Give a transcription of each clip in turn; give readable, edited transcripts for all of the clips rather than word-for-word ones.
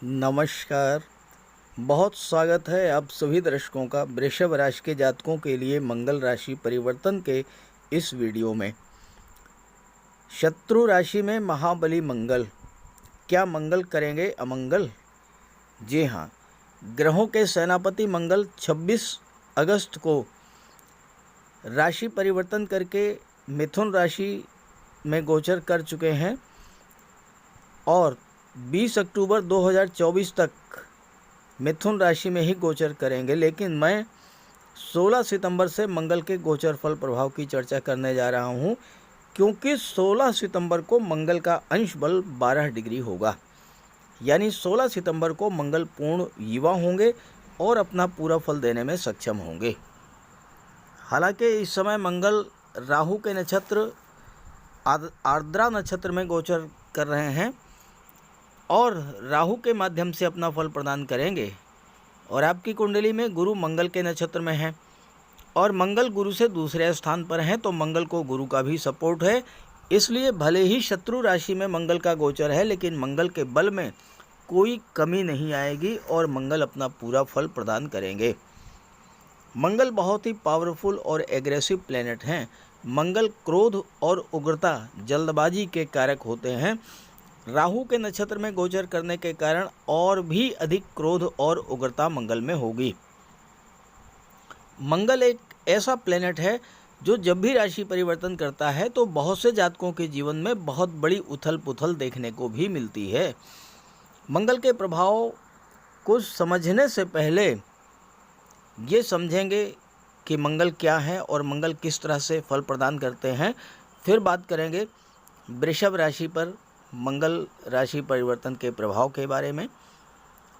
नमस्कार। बहुत स्वागत है आप सभी दर्शकों का वृषभ राशि के जातकों के लिए मंगल राशि परिवर्तन के इस वीडियो में। शत्रु राशि में महाबली मंगल, क्या मंगल करेंगे अमंगल? जी हाँ, ग्रहों के सेनापति मंगल 26 अगस्त को राशि परिवर्तन करके मिथुन राशि में गोचर कर चुके हैं और 20 अक्टूबर 2024 तक मिथुन राशि में ही गोचर करेंगे। लेकिन मैं 16 सितंबर से मंगल के गोचर फल प्रभाव की चर्चा करने जा रहा हूं, क्योंकि 16 सितंबर को मंगल का अंश बल 12 डिग्री होगा। यानी 16 सितंबर को मंगल पूर्ण युवा होंगे और अपना पूरा फल देने में सक्षम होंगे। हालांकि इस समय मंगल राहु के नक्षत्र आर्द्रा नक्षत्र में गोचर कर रहे हैं और राहु के माध्यम से अपना फल प्रदान करेंगे। और आपकी कुंडली में गुरु मंगल के नक्षत्र में है और मंगल गुरु से दूसरे स्थान पर हैं, तो मंगल को गुरु का भी सपोर्ट है। इसलिए भले ही शत्रु राशि में मंगल का गोचर है, लेकिन मंगल के बल में कोई कमी नहीं आएगी और मंगल अपना पूरा फल प्रदान करेंगे। मंगल बहुत ही पावरफुल और एग्रेसिव प्लैनेट हैं। मंगल क्रोध और उग्रता, जल्दबाजी के कारक होते हैं। राहु के नक्षत्र में गोचर करने के कारण और भी अधिक क्रोध और उग्रता मंगल में होगी। मंगल एक ऐसा प्लेनेट है जो जब भी राशि परिवर्तन करता है तो बहुत से जातकों के जीवन में बहुत बड़ी उथल पुथल देखने को भी मिलती है। मंगल के प्रभाव को समझने से पहले ये समझेंगे कि मंगल क्या है और मंगल किस तरह से फल प्रदान करते हैं। फिर बात करेंगे वृषभ राशि पर मंगल राशि परिवर्तन के प्रभाव के बारे में।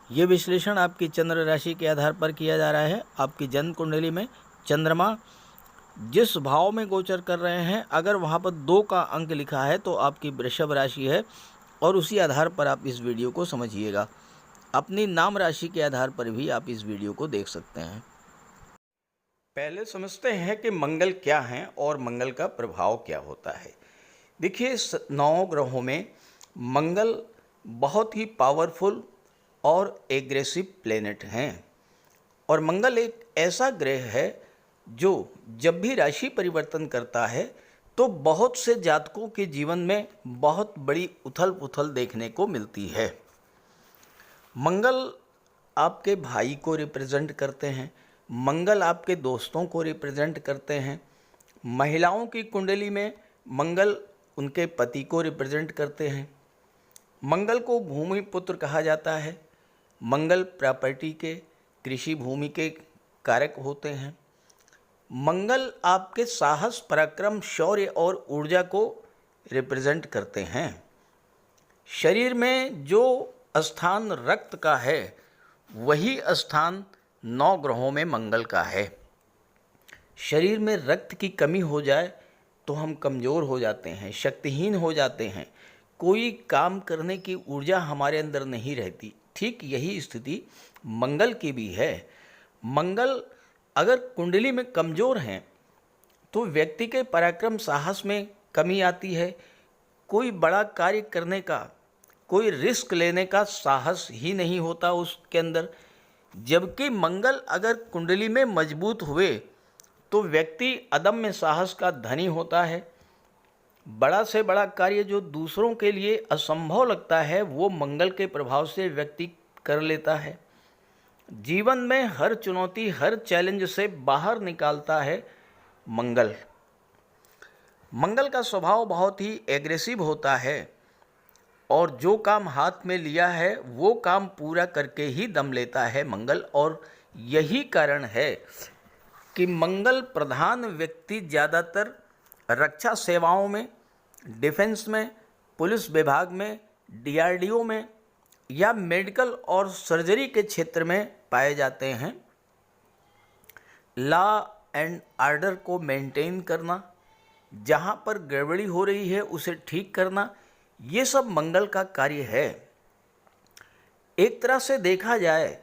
ये विश्लेषण आपकी चंद्र राशि के आधार पर किया जा रहा है। आपकी जन्म कुंडली में चंद्रमा जिस भाव में गोचर कर रहे हैं, अगर वहाँ पर 2 का अंक लिखा है तो आपकी वृषभ राशि है और उसी आधार पर आप इस वीडियो को समझिएगा। अपनी नाम राशि के आधार पर भी आप इस वीडियो को देख सकते हैं। पहले समझते हैं कि मंगल क्या है और मंगल का प्रभाव क्या होता है। देखिए, 9 ग्रहों में मंगल बहुत ही पावरफुल और एग्रेसिव प्लेनेट हैं और मंगल एक ऐसा ग्रह है जो जब भी राशि परिवर्तन करता है तो बहुत से जातकों के जीवन में बहुत बड़ी उथल पुथल देखने को मिलती है। मंगल आपके भाई को रिप्रेजेंट करते हैं, मंगल आपके दोस्तों को रिप्रेजेंट करते हैं। महिलाओं की कुंडली में मंगल उनके पति को रिप्रेजेंट करते हैं। मंगल को भूमि पुत्र कहा जाता है। मंगल प्रॉपर्टी के, कृषि भूमि के कारक होते हैं। मंगल आपके साहस, पराक्रम, शौर्य और ऊर्जा को रिप्रेजेंट करते हैं। शरीर में जो स्थान रक्त का है वही स्थान 9 ग्रहों में मंगल का है। शरीर में रक्त की कमी हो जाए तो हम कमज़ोर हो जाते हैं, शक्तिहीन हो जाते हैं, कोई काम करने की ऊर्जा हमारे अंदर नहीं रहती। ठीक यही स्थिति मंगल की भी है। मंगल अगर कुंडली में कमज़ोर हैं तो व्यक्ति के पराक्रम, साहस में कमी आती है। कोई बड़ा कार्य करने का, कोई रिस्क लेने का साहस ही नहीं होता उसके अंदर। जबकि मंगल अगर कुंडली में मजबूत हुए तो व्यक्ति अदम्य साहस का धनी होता है। बड़ा से बड़ा कार्य जो दूसरों के लिए असंभव लगता है वो मंगल के प्रभाव से व्यक्ति कर लेता है। जीवन में हर चुनौती, हर चैलेंज से बाहर निकालता है मंगल। मंगल का स्वभाव बहुत ही एग्रेसिव होता है और जो काम हाथ में लिया है वो काम पूरा करके ही दम लेता है मंगल। और यही कारण है कि मंगल प्रधान व्यक्ति ज़्यादातर रक्षा सेवाओं में, डिफेंस में, पुलिस विभाग में, DRDO में या मेडिकल और सर्जरी के क्षेत्र में पाए जाते हैं। लॉ एंड ऑर्डर को मेंटेन करना, जहाँ पर गड़बड़ी हो रही है उसे ठीक करना, ये सब मंगल का कार्य है। एक तरह से देखा जाए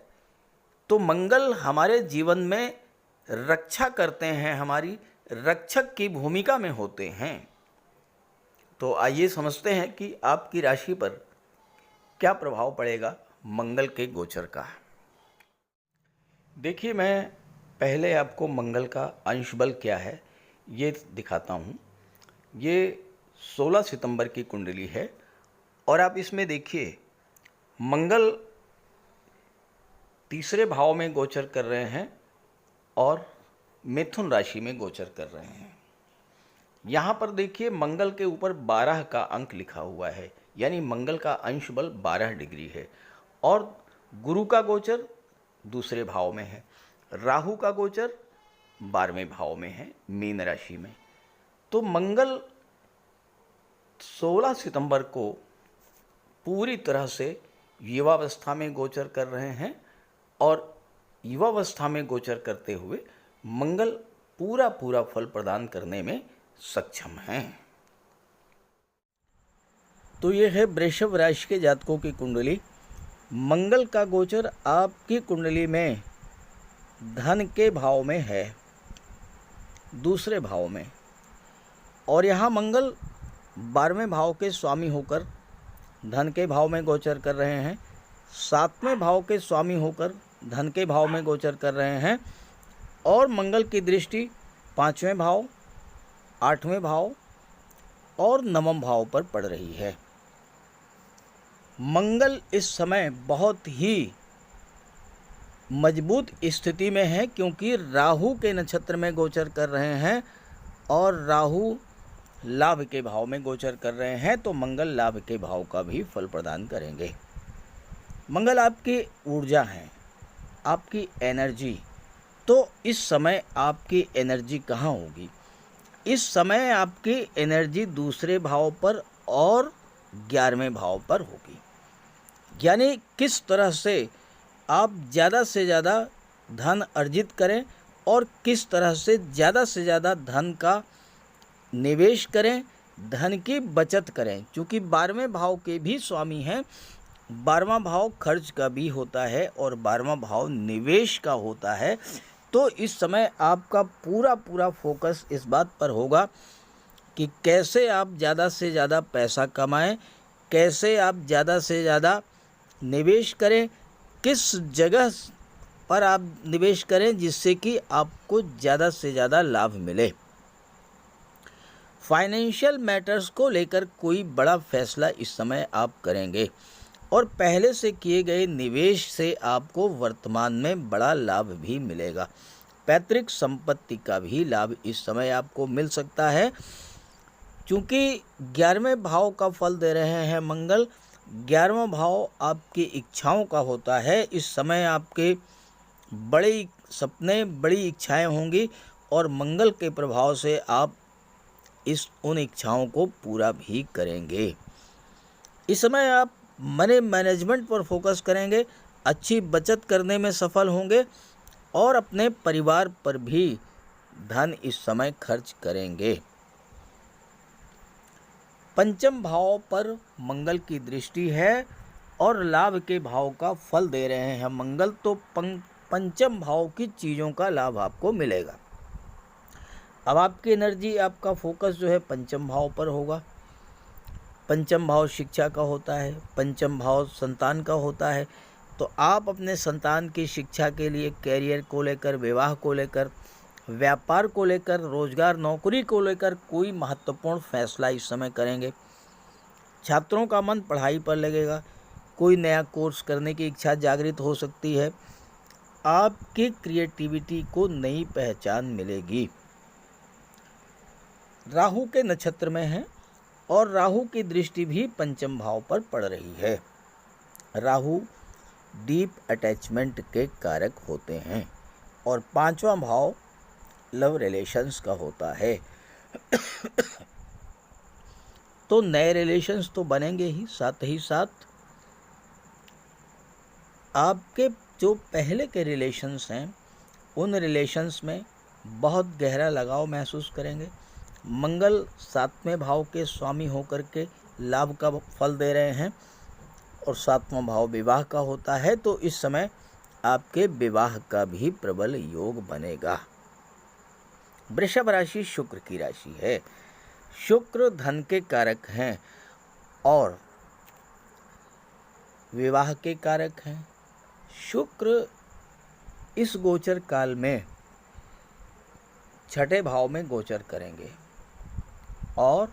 तो मंगल हमारे जीवन में रक्षा करते हैं, हमारी रक्षक की भूमिका में होते हैं। तो आइए समझते हैं कि आपकी राशि पर क्या प्रभाव पड़ेगा मंगल के गोचर का। देखिए, मैं पहले आपको मंगल का अंश बल क्या है ये दिखाता हूँ। ये 16 सितंबर की कुंडली है और आप इसमें देखिए मंगल तीसरे भाव में गोचर कर रहे हैं और मिथुन राशि में गोचर कर रहे हैं। यहाँ पर देखिए मंगल के ऊपर 12 का अंक लिखा हुआ है, यानी मंगल का अंश बल 12 डिग्री है। और गुरु का गोचर दूसरे भाव में है, राहु का गोचर 12वें भाव में है, मीन राशि में। तो मंगल 16 सितंबर को पूरी तरह से युवावस्था में गोचर कर रहे हैं और युवावस्था में गोचर करते हुए मंगल पूरा फल प्रदान करने में सक्षम हैं। तो ये है वृषभ राशि के जातकों की कुंडली। मंगल का गोचर आपकी कुंडली में धन के भाव में है, दूसरे भाव में, और यहाँ मंगल 12वें भाव के स्वामी होकर धन के भाव में गोचर कर रहे हैं, 7वें भाव के स्वामी होकर धन के भाव में गोचर कर रहे हैं, और मंगल की दृष्टि 5वें भाव, 8वें भाव और 9वें भाव पर पड़ रही है। मंगल इस समय बहुत ही मजबूत स्थिति में है, क्योंकि राहु के नक्षत्र में गोचर कर रहे हैं और राहु लाभ के भाव में गोचर कर रहे हैं। तो मंगल लाभ के भाव का भी फल प्रदान करेंगे। मंगल आपकी ऊर्जा है, आपकी एनर्जी। तो इस समय आपकी एनर्जी कहाँ होगी? इस समय आपकी एनर्जी दूसरे भाव पर और 11वें भाव पर होगी। यानी किस तरह से आप ज़्यादा से ज़्यादा धन अर्जित करें और किस तरह से ज़्यादा धन का निवेश करें, धन की बचत करें। क्योंकि 12वें भाव के भी स्वामी हैं। 12वां भाव खर्च का भी होता है और 12वां भाव निवेश का होता है। तो इस समय आपका पूरा फोकस इस बात पर होगा कि कैसे आप ज़्यादा से ज़्यादा पैसा कमाएं, कैसे आप ज़्यादा से ज़्यादा निवेश करें, किस जगह पर आप निवेश करें जिससे कि आपको ज़्यादा से ज़्यादा लाभ मिले। फाइनेंशियल मैटर्स को लेकर कोई बड़ा फैसला इस समय आप करेंगे और पहले से किए गए निवेश से आपको वर्तमान में बड़ा लाभ भी मिलेगा। पैतृक संपत्ति का भी लाभ इस समय आपको मिल सकता है, क्योंकि 11वें भाव का फल दे रहे हैं मंगल। 11वां भाव आपकी इच्छाओं का होता है। इस समय आपके बड़े सपने, बड़ी इच्छाएं होंगी और मंगल के प्रभाव से आप उन इच्छाओं को पूरा भी करेंगे। इस समय आप मनी मैनेजमेंट पर फोकस करेंगे, अच्छी बचत करने में सफल होंगे और अपने परिवार पर भी धन इस समय खर्च करेंगे। पंचम भाव पर मंगल की दृष्टि है और लाभ के भाव का फल दे रहे हैं मंगल। तो पंचम भाव की चीज़ों का लाभ आपको मिलेगा। अब आपकी एनर्जी, आपका फोकस जो है पंचम भाव पर होगा। पंचम भाव शिक्षा का होता है, पंचम भाव संतान का होता है। तो आप अपने संतान की शिक्षा के लिए, कैरियर को लेकर, विवाह को लेकर, व्यापार को लेकर, रोजगार नौकरी को लेकर कोई महत्वपूर्ण फैसला इस समय करेंगे। छात्रों का मन पढ़ाई पर लगेगा, कोई नया कोर्स करने की इच्छा जागृत हो सकती है। आपकी क्रिएटिविटी को नई पहचान मिलेगी। राहु के नक्षत्र में है और राहु की दृष्टि भी पंचम भाव पर पड़ रही है। राहु डीप अटैचमेंट के कारक होते हैं और 5वां भाव लव रिलेशंस का होता है। तो नए रिलेशंस तो बनेंगे ही साथ आपके जो पहले के रिलेशंस हैं उन रिलेशंस में बहुत गहरा लगाव महसूस करेंगे। मंगल 7वें भाव के स्वामी होकर के लाभ का फल दे रहे हैं और 7वां भाव विवाह का होता है। तो इस समय आपके विवाह का भी प्रबल योग बनेगा। वृषभ राशि शुक्र की राशि है। शुक्र धन के कारक हैं और विवाह के कारक हैं। शुक्र इस गोचर काल में छठे भाव में गोचर करेंगे और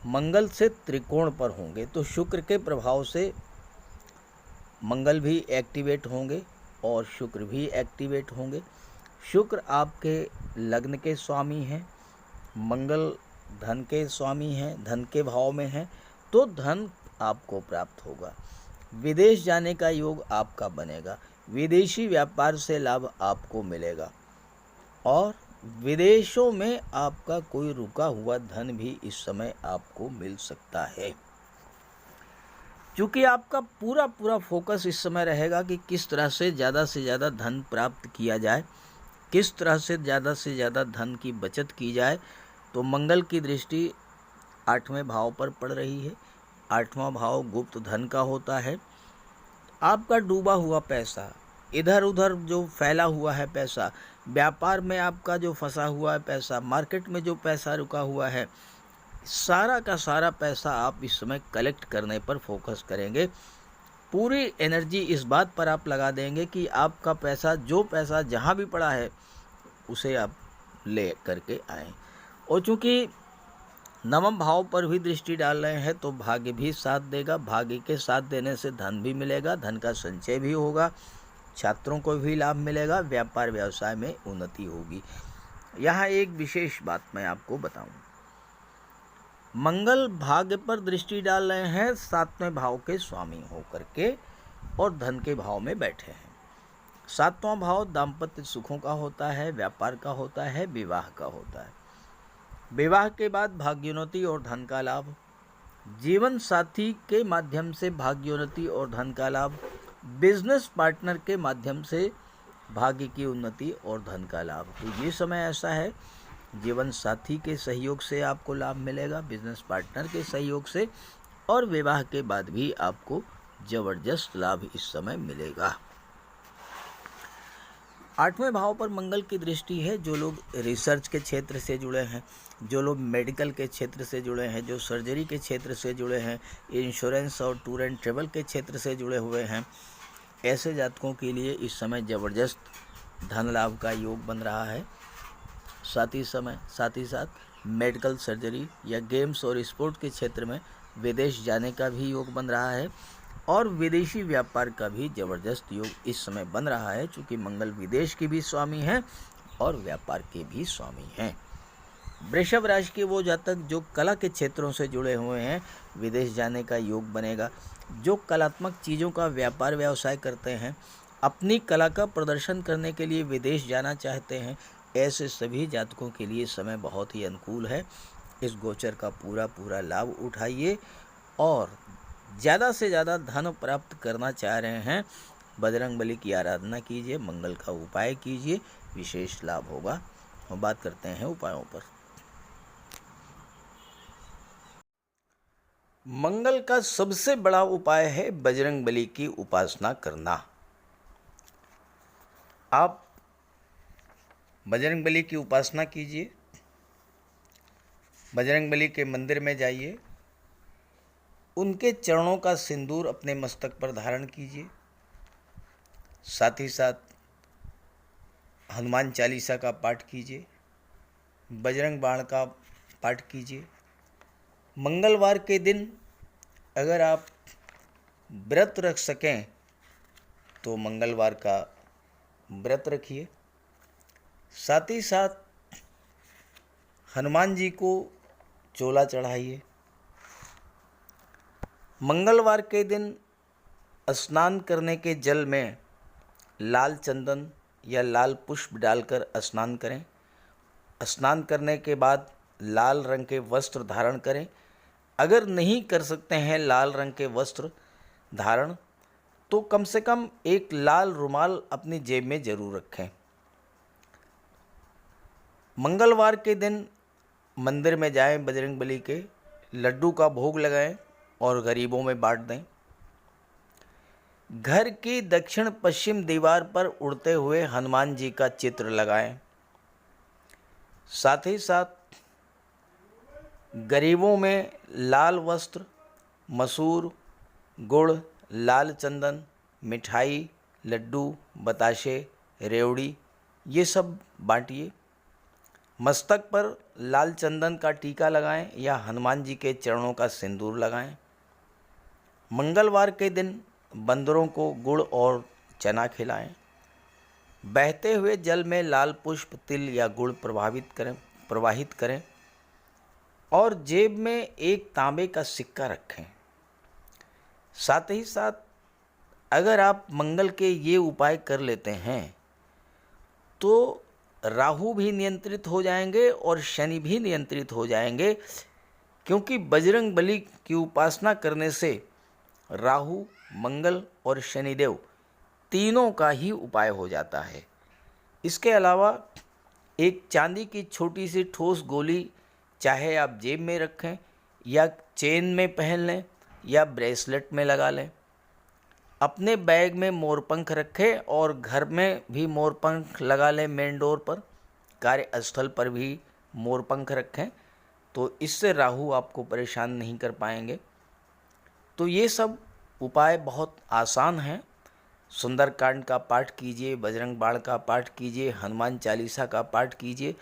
मंगल से त्रिकोण पर होंगे, तो शुक्र के प्रभाव से मंगल भी एक्टिवेट होंगे और शुक्र भी एक्टिवेट होंगे। शुक्र आपके लग्न के स्वामी हैं, मंगल धन के स्वामी हैं, धन के भाव में हैं, तो धन आपको प्राप्त होगा। विदेश जाने का योग आपका बनेगा, विदेशी व्यापार से लाभ आपको मिलेगा और विदेशों में आपका कोई रुका हुआ धन भी इस समय आपको मिल सकता है। क्योंकि आपका पूरा पूरा फोकस इस समय रहेगा कि किस तरह से ज़्यादा धन प्राप्त किया जाए, किस तरह से ज़्यादा धन की बचत की जाए। तो मंगल की दृष्टि 8वें भाव पर पड़ रही है। 8वां भाव गुप्त धन का होता है। आपका डूबा हुआ पैसा, इधर उधर जो फैला हुआ है पैसा, व्यापार में आपका जो फंसा हुआ है पैसा, मार्केट में जो पैसा रुका हुआ है, सारा का सारा पैसा आप इस समय कलेक्ट करने पर फोकस करेंगे। पूरी एनर्जी इस बात पर आप लगा देंगे कि आपका पैसा, जो पैसा जहाँ भी पड़ा है उसे आप ले करके आएँ। और चूँकि नवम भाव पर भी दृष्टि डाल रहे हैं तो भाग्य भी साथ देगा। भाग्य के साथ देने से धन भी मिलेगा, धन का संचय भी होगा, छात्रों को भी लाभ मिलेगा, व्यापार व्यवसाय में उन्नति होगी। यहाँ एक विशेष बात मैं आपको बताऊं, मंगल भाग्य पर दृष्टि डाल रहे हैं 7वें भाव के स्वामी होकर के और धन के भाव में बैठे हैं। 7वां भाव दाम्पत्य सुखों का होता है, व्यापार का होता है, विवाह का होता है। विवाह के बाद भाग्योन्नति और धन का लाभ, जीवन साथी के माध्यम से भाग्योन्नति और धन का लाभ, बिजनेस पार्टनर के माध्यम से भाग्य की उन्नति और धन का लाभ। तो ये समय ऐसा है, जीवन साथी के सहयोग से आपको लाभ मिलेगा, बिजनेस पार्टनर के सहयोग से, और विवाह के बाद भी आपको जबरदस्त लाभ इस समय मिलेगा। 8वें भाव पर मंगल की दृष्टि है। जो लोग रिसर्च के क्षेत्र से जुड़े हैं, जो लोग मेडिकल के क्षेत्र से जुड़े हैं, जो सर्जरी के क्षेत्र से जुड़े हैं, इंश्योरेंस और टूर एंड ट्रेवल के क्षेत्र से जुड़े हुए हैं, ऐसे जातकों के लिए इस समय ज़बरदस्त धन लाभ का योग बन रहा है। साथ ही साथ मेडिकल, सर्जरी या गेम्स और स्पोर्ट के क्षेत्र में विदेश जाने का भी योग बन रहा है और विदेशी व्यापार का भी ज़बरदस्त योग इस समय बन रहा है, चूँकि मंगल विदेश के भी स्वामी हैं और व्यापार के भी स्वामी हैं। वृषभ राशि के वो जातक जो कला के क्षेत्रों से जुड़े हुए हैं, विदेश जाने का योग बनेगा। जो कलात्मक चीज़ों का व्यापार व्यवसाय करते हैं, अपनी कला का प्रदर्शन करने के लिए विदेश जाना चाहते हैं, ऐसे सभी जातकों के लिए समय बहुत ही अनुकूल है। इस गोचर का पूरा लाभ उठाइए और ज़्यादा से ज़्यादा धन प्राप्त करना चाह रहे हैं, बजरंगबली की आराधना कीजिए, मंगल का उपाय कीजिए, विशेष लाभ होगा। हम बात करते हैं उपायों पर। मंगल का सबसे बड़ा उपाय है बजरंगबली की उपासना करना। आप बजरंगबली की उपासना कीजिए, बजरंगबली के मंदिर में जाइए, उनके चरणों का सिंदूर अपने मस्तक पर धारण कीजिए, साथ ही साथ हनुमान चालीसा का पाठ कीजिए, बजरंग बाण का पाठ कीजिए। मंगलवार के दिन अगर आप व्रत रख सकें तो मंगलवार का व्रत रखिए। साथ ही साथ हनुमान जी को चोला चढ़ाइए। मंगलवार के दिन स्नान करने के जल में लाल चंदन या लाल पुष्प डालकर स्नान करें। स्नान करने के बाद लाल रंग के वस्त्र धारण करें। अगर नहीं कर सकते हैं लाल रंग के वस्त्र धारण, तो कम से कम एक लाल रुमाल अपनी जेब में ज़रूर रखें। मंगलवार के दिन मंदिर में जाएं, बजरंगबली के लड्डू का भोग लगाएं और गरीबों में बांट दें। घर की दक्षिण पश्चिम दीवार पर उड़ते हुए हनुमान जी का चित्र लगाएं। साथ ही साथ गरीबों में लाल वस्त्र, मसूर, गुड़, लाल चंदन, मिठाई, लड्डू, बताशे, रेवड़ी ये सब बांटिए। मस्तक पर लाल चंदन का टीका लगाएं या हनुमान जी के चरणों का सिंदूर लगाएं। मंगलवार के दिन बंदरों को गुड़ और चना खिलाएं। बहते हुए जल में लाल पुष्प, तिल या गुड़ प्रवाहित करें और जेब में एक तांबे का सिक्का रखें। साथ ही साथ अगर आप मंगल के ये उपाय कर लेते हैं तो राहु भी नियंत्रित हो जाएंगे और शनि भी नियंत्रित हो जाएंगे, क्योंकि बजरंग बली की उपासना करने से राहु, मंगल और शनिदेव तीनों का ही उपाय हो जाता है। इसके अलावा एक चांदी की छोटी सी ठोस गोली चाहे आप जेब में रखें या चेन में पहन लें या ब्रेसलेट में लगा लें। अपने बैग में मोरपंख रखें और घर में भी मोरपंख लगा लें। मेन डोर पर, कार्यस्थल पर भी मोरपंख रखें, तो इससे राहु आपको परेशान नहीं कर पाएंगे। तो ये सब उपाय बहुत आसान हैं। सुंदरकांड का पाठ कीजिए, बजरंग बाण का पाठ कीजिए, हनुमान चालीसा का पाठ कीजिए।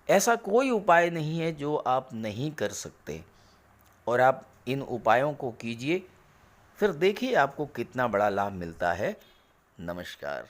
ऐसा कोई उपाय नहीं है जो आप नहीं कर सकते, और आप इन उपायों को कीजिए, फिर देखिए आपको कितना बड़ा लाभ मिलता है। नमस्कार।